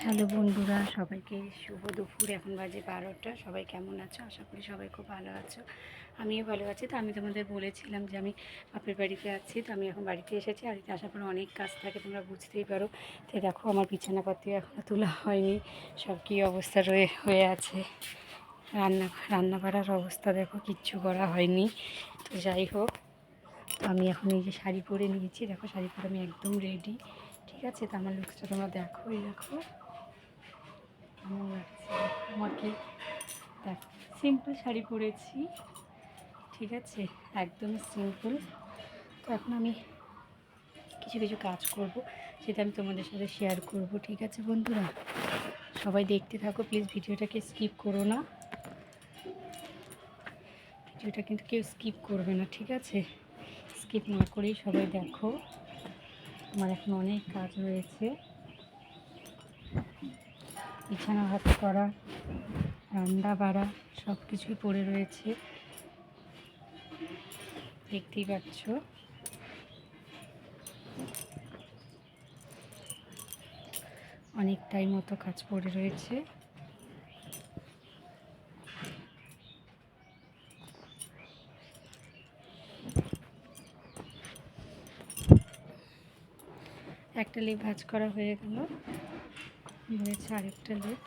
Hello বন্ধুরা, সবাইকে শুভ দুপুর। এখন বাজে 12টা। সবাই কেমন আছো? আশা করি সবাই খুব ভালো আছো। আমিও ভালো আছি। তো আমি তোমাদের বলেছিলাম যে আমি বাপের বাড়িতে আছি। তো আমি এখন বাড়িতে এসেছি। বাড়িতে আসার পর অনেক কাজ থাকে, তোমরা বুঝতেই পারো। তো দেখো, আমার বিছানাপাতি এখনও তোলা হয়নি। সব কী অবস্থা হয়ে আছে। রান্না করার অবস্থা দেখো, কিচ্ছু করা হয়নি। তো যাই হোক, তো আমি এখন এই যে শাড়ি পরে নিয়েছি। দেখো, শাড়ি পরে আমি একদম রেডি। ঠিক আছে, তো আমার লুকসটা তোমরা দেখো। এই দেখো কেমন লাগছে আমাকে। দেখ, সিম্পল শাড়ি পরেছি। ঠিক আছে, একদমই সিম্পল। তো এখন আমি কিছু কিছু কাজ করব, সেটা আমি তোমাদের সাথে শেয়ার করব। ঠিক আছে বন্ধুরা, সবাই দেখতে থাকো প্লিজ। ভিডিওটাকে স্কিপ করো না। ভিডিওটা কিন্তু কেউ স্কিপ করবে না, ঠিক আছে? স্কিপ না করেই সবাই দেখো। আমার এখন অনেক কাজ রয়েছে। বিছানা ভাত করা, রান্না বাড়া সব কিছুই পড়ে রয়েছে, দেখতেই পাচ্ছ। অনেকটাই মতো কাজ পড়ে রয়েছে। একটা লেপ ভাঁজ করা হয়ে গেল, রয়েছে আরেকটা লেপ।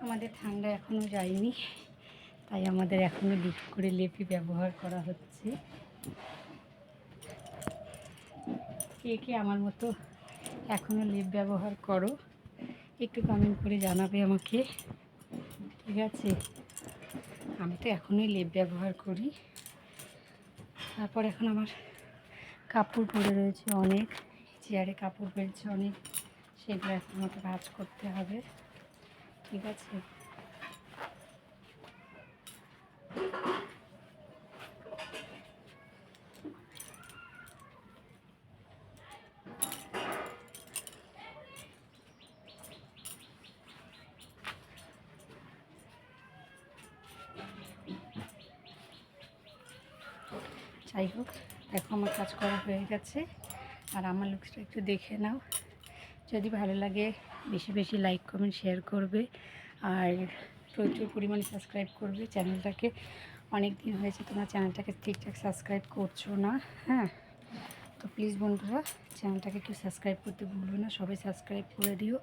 আমাদের ঠান্ডা এখনও যায়নি, তাই আমাদের এখনও লিফট করে লেপই ব্যবহার করা হচ্ছে। কে কে আমার মতো এখনও লেপ ব্যবহার করো, একটু কমেন্ট করে জানাবে আমাকে। ঠিক আছে, আমি তো এখনই লেপ ব্যবহার করি। তারপর এখন আমার কাপড় পরে রয়েছে অনেক, চেয়ারে কাপড় পরেছে অনেক, সেগুলো এখন আমাকে ভাঁজ করতে হবে। ঠিক আছে, যাই হোক, দেখো আমার কাজ করা হয়ে গেছে। আর আমার লুকসটা একটু দেখে নাও। যদি ভালো লাগে বেশি বেশি লাইক কমেন্ট শেয়ার করবে, আর প্রচুর পরিমাণে সাবস্ক্রাইব করবে চ্যানেলটাকে। অনেক দিন হয়েছে তোমার চ্যানেলটাকে ঠিকঠাক সাবস্ক্রাইব করছো না। হ্যাঁ, তো প্লিজ বন্ধুরা, চ্যানেলটাকে কেউ সাবস্ক্রাইব করতে ভুলবে না, সবাই সাবস্ক্রাইব করে দিও।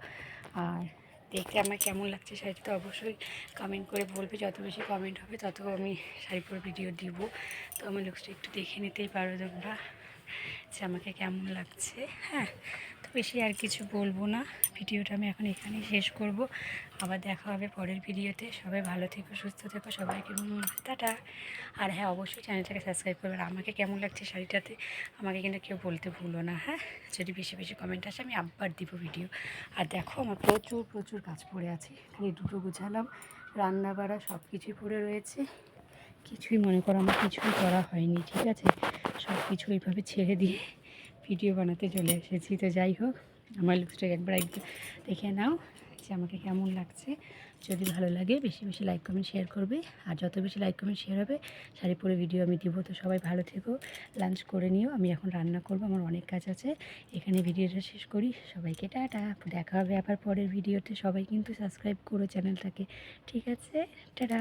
আর দেখতে আমার কেমন লাগছে শাড়িটা অবশ্যই কমেন্ট করে বলবে। যত বেশি কমেন্ট হবে তত আমি শাড়ি পরে ভিডিও দিব। তো আমার লুকসটা একটু দেখে নিতেই পারো তোমরা যে আমাকে কেমন লাগছে। হ্যাঁ, তো বেশি আর কিছু বলবো না। ভিডিওটা আমি এখন এখানেই শেষ করব। আবার দেখা হবে পরের ভিডিওতে। সবাই ভালো থেকো, সুস্থ থেকো, সবাইকে টাটা। আর হ্যাঁ, অবশ্যই চ্যানেলটাকে সাবস্ক্রাইব করবে। আর আমাকে কেমন লাগছে শাড়িটাতে আমাকে কিন্তু কেউ বলতে ভুলো না। হ্যাঁ, যদি বেশি বেশি কমেন্ট আসে আমি আবার দিব ভিডিও। আর দেখো, আমার প্রচুর প্রচুর কাজ পড়ে আছে। খালি দুটো গুছালাম, রান্না বাড়া সব কিছুই পড়ে রয়েছে। কিছুই মনে করো আমার কিছুই করা হয়নি। ঠিক আছে, সব কিছু এইভাবে ছেড়ে দিয়ে ভিডিও বানাতে চলে এসেছি। তো যাই হোক, আমার লুকসটাকে একবার দেখে নাও যে আমাকে কেমন লাগছে। যদি ভালো লাগে বেশি বেশি লাইক কমেন্ট শেয়ার করবে। আর যত বেশি লাইক কমেন্ট শেয়ার হবে শাড়ি পরে ভিডিও আমি দিব। তো সবাই ভালো থেকো, লাঞ্চ করে নিও। আমি এখন রান্না করব, আমার অনেক কাজ আছে। এখানে ভিডিওটা শেষ করি। সবাইকে টাটা, দেখা হবে আবার পরের ভিডিওতে। সবাই কিন্তু সাবস্ক্রাইব করো চ্যানেলটাকে। ঠিক আছে, টাটা।